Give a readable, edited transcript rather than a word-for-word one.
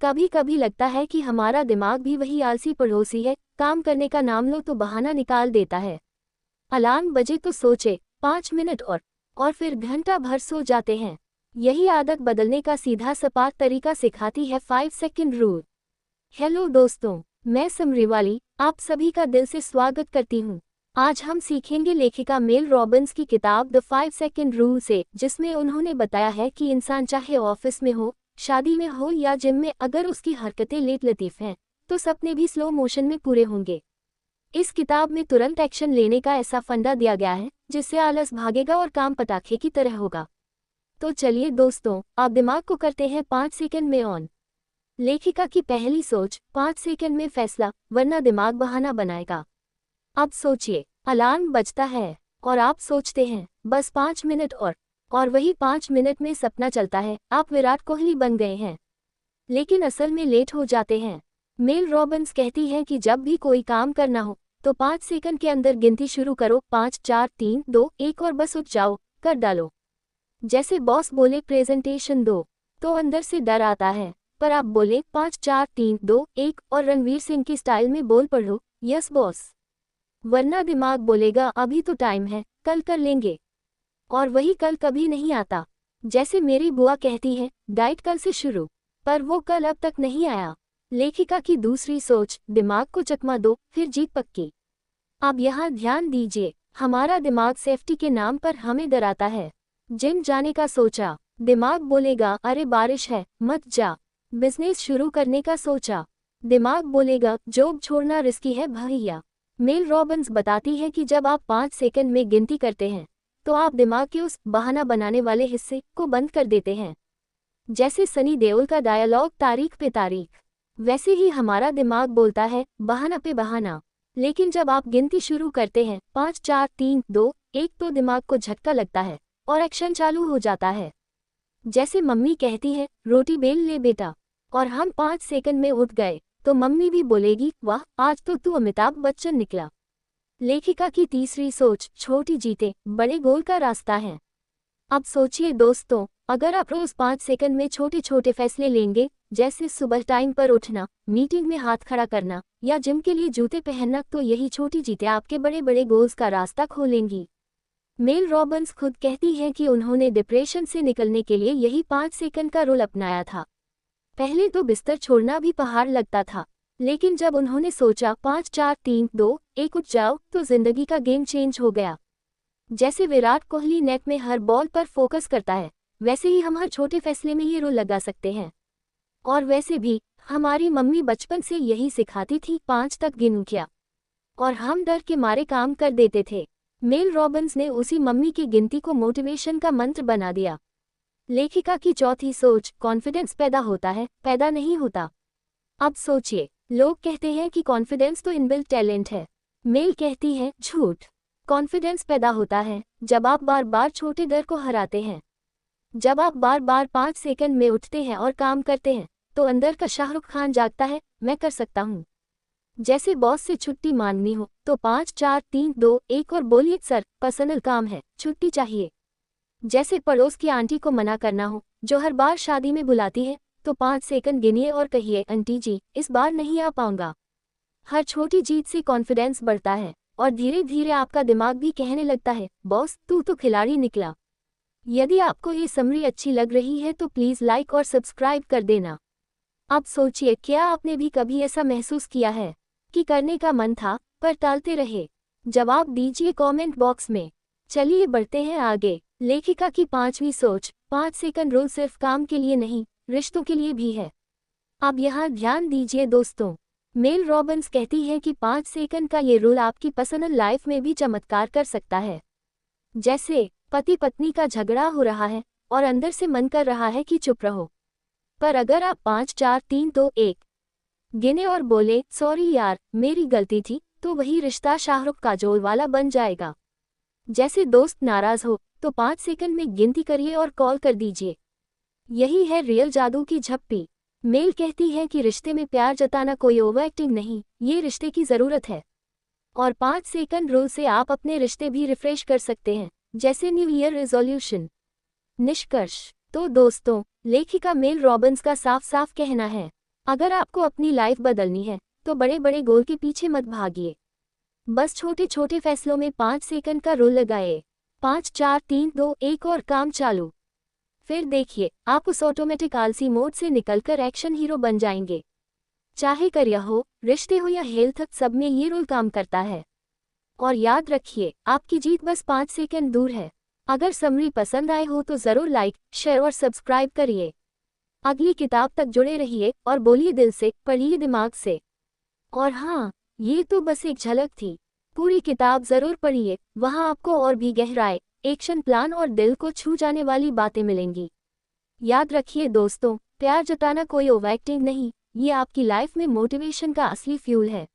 कभी कभी लगता है कि हमारा दिमाग भी वही आलसी पड़ोसी है, काम करने का नाम लो तो बहाना निकाल देता है। अलार्म बजे तो सोचे 5 मिनट और फिर घंटा भर सो जाते हैं। यही आदत बदलने का सीधा सपाट तरीका सिखाती है 5 सेकंड रूल। हेलो दोस्तों, मैं समरीवाली आप सभी का दिल से स्वागत करती हूँ। आज हम सीखेंगे लेखिका मेल रॉबिन्स की किताब द 5 सेकंड रूल से, जिसमें उन्होंने बताया है कि इंसान चाहे ऑफिस में हो, शादी में हो या जिम में, अगर उसकी हरकतें लेट लतीफ हैं तो सपने भी स्लो मोशन में पूरे होंगे। इस किताब में तुरंत एक्शन लेने का ऐसा फंडा दिया गया है जिससे आलस भागेगा और काम पटाखे की तरह होगा। तो चलिए दोस्तों, आप दिमाग को करते हैं 5 सेकंड में ऑन। लेखिका की पहली सोच, 5 सेकंड में फैसला, वरना दिमाग बहाना बनाएगा। अब सोचिए, अलार्म बजता है और आप सोचते हैं बस 5 मिनट और वही 5 मिनट में सपना चलता है, आप विराट कोहली बन गए हैं। लेकिन असल में लेट हो जाते हैं। मेल रॉबिन्स कहती है कि जब भी कोई काम करना हो तो 5 सेकंड के अंदर गिनती शुरू करो, 5 4 3 2 1 और बस उठ जाओ, कर डालो। जैसे बॉस बोले प्रेजेंटेशन दो तो अंदर से डर आता है, पर आप बोले 5 4 3 2 1 और रणवीर सिंह की स्टाइल में बोल पढ़ो, यस बॉस। वरना दिमाग बोलेगा अभी तो टाइम है, कल कर लेंगे। और वही कल कभी नहीं आता। जैसे मेरी बुआ कहती है डाइट कल से शुरू, पर वो कल अब तक नहीं आया। लेखिका की दूसरी सोच, दिमाग को चकमा दो फिर जीत पक्की। अब यहाँ ध्यान दीजिए, हमारा दिमाग सेफ्टी के नाम पर हमें डराता है। जिम जाने का सोचा, दिमाग बोलेगा अरे बारिश है मत जा। बिजनेस शुरू करने का सोचा, दिमाग बोलेगा जॉब छोड़ना रिस्की है भैया। मेल रॉबिन्स बताती है कि जब आप 5 सेकंड में गिनती करते हैं तो आप दिमाग के उस बहाना बनाने वाले हिस्से को बंद कर देते हैं। जैसे सनी देओल का डायलॉग तारीख पे तारीख, वैसे ही हमारा दिमाग बोलता है बहाना पे बहाना। लेकिन जब आप गिनती शुरू करते हैं 5 4 3 2 1 तो दिमाग को झटका लगता है और एक्शन चालू हो जाता है। जैसे मम्मी कहती है रोटी बेल ले बेटा, और हम 5 सेकंड में उठ गए तो मम्मी भी बोलेगी वाह आज तो तू अमिताभ बच्चन निकला। लेखिका की तीसरी सोच, छोटी जीतें बड़े गोल का रास्ता है। अब सोचिए दोस्तों, अगर आप रोज 5 सेकंड में छोटे छोटे फैसले लेंगे, जैसे सुबह टाइम पर उठना, मीटिंग में हाथ खड़ा करना या जिम के लिए जूते पहनना, तो यही छोटी जीतें आपके बड़े बड़े गोल्स का रास्ता खोलेंगी। मेल रॉबिन्स खुद कहती हैं कि उन्होंने डिप्रेशन से निकलने के लिए यही 5 सेकंड का रूल अपनाया था। पहले तो बिस्तर छोड़ना भी पहाड़ लगता था, लेकिन जब उन्होंने सोचा 5 4 3 2 1 उठ जाओ तो जिंदगी का गेम चेंज हो गया। जैसे विराट कोहली नेट में हर बॉल पर फोकस करता है, वैसे ही हम हर छोटे फैसले में ये रूल लगा सकते हैं। और वैसे भी हमारी मम्मी बचपन से यही सिखाती थी, 5 तक गिनू क्या, और हम डर के मारे काम कर देते थे। मेल रॉबिन्स ने उसी मम्मी की गिनती को मोटिवेशन का मंत्र बना दिया। लेखिका की चौथी सोच, कॉन्फिडेंस पैदा होता है, पैदा नहीं होता। अब सोचिए, लोग कहते हैं कि कॉन्फिडेंस तो इनबिल्ट टैलेंट है। मेल कहती है झूठ। कॉन्फिडेंस पैदा होता है जब आप बार बार छोटे डर को हराते हैं। जब आप बार बार 5 सेकंड में उठते हैं और काम करते हैं तो अंदर का शाहरुख खान जागता है, मैं कर सकता हूँ। जैसे बॉस से छुट्टी मांगनी हो तो 5 4 3 2 1 और बोलिए सर पर्सनल काम है, छुट्टी चाहिए। जैसे पड़ोस की आंटी को मना करना हो जो हर बार शादी में बुलाती है, तो 5 सेकंड गिनिए और कहिए आंटी जी इस बार नहीं आ पाऊंगा। हर छोटी जीत से कॉन्फिडेंस बढ़ता है और धीरे धीरे आपका दिमाग भी कहने लगता है बॉस तू तो खिलाड़ी निकला। यदि आपको ये समरी अच्छी लग रही है तो प्लीज़ लाइक और सब्सक्राइब कर देना। अब सोचिए, क्या आपने भी कभी ऐसा महसूस किया है कि करने का मन था पर टालते रहे? जवाब दीजिए कमेंट बॉक्स में। चलिए बढ़ते हैं आगे। लेखिका की 5वीं सोच, 5 सेकंड रूल सिर्फ काम के लिए नहीं, रिश्तों के लिए भी है। अब यहाँ ध्यान दीजिए दोस्तों, मेल रॉबिन्स कहती है कि 5 सेकंड का ये रूल आपकी पर्सनल लाइफ में भी चमत्कार कर सकता है। जैसे पति पत्नी का झगड़ा हो रहा है और अंदर से मन कर रहा है कि चुप रहो, पर अगर आप 5 4 3 2 1 गिने और बोले सॉरी यार मेरी गलती थी, तो वही रिश्ता शाहरुख काजोल वाला बन जाएगा। जैसे दोस्त नाराज हो तो 5 सेकंड में गिनती करिए और कॉल कर दीजिए। यही है रियल जादू की झप्पी। मेल कहती है कि रिश्ते में प्यार जताना कोई ओवर एक्टिंग नहीं, ये रिश्ते की ज़रूरत है। और 5 सेकंड रूल से आप अपने रिश्ते भी रिफ्रेश कर सकते हैं, जैसे न्यू ईयर रेजोल्यूशन। निष्कर्ष तो दोस्तों, लेखिका मेल रॉबिन्स का साफ साफ कहना है, अगर आपको अपनी लाइफ बदलनी है तो बड़े बड़े गोल के पीछे मत भागिए, बस छोटे छोटे फैसलों में 5 सेकंड का रूल लगाए। 5 4 3 2 1 और काम चालू। फिर देखिए आप उस ऑटोमेटिक आलसी मोड से निकलकर एक्शन हीरो बन जाएंगे। चाहे करियर हो, रिश्ते हो या हेल्थ, सब में ये रूल काम करता है। और याद रखिए आपकी जीत बस 5 सेकंड दूर है। अगर समरी पसंद आए हो तो ज़रूर लाइक, शेयर और सब्सक्राइब करिए। अगली किताब तक जुड़े रहिए और बोलिए दिल से, पढ़िए दिमाग से। और हाँ, ये तो बस एक झलक थी। पूरी किताब ज़रूर पढ़िए, वहाँ आपको और भी गहराई, एक्शन प्लान और दिल को छू जाने वाली बातें मिलेंगी। याद रखिए दोस्तों, प्यार जताना कोई ओवर एक्टिंग नहीं, ये आपकी लाइफ में मोटिवेशन का असली फ्यूल है।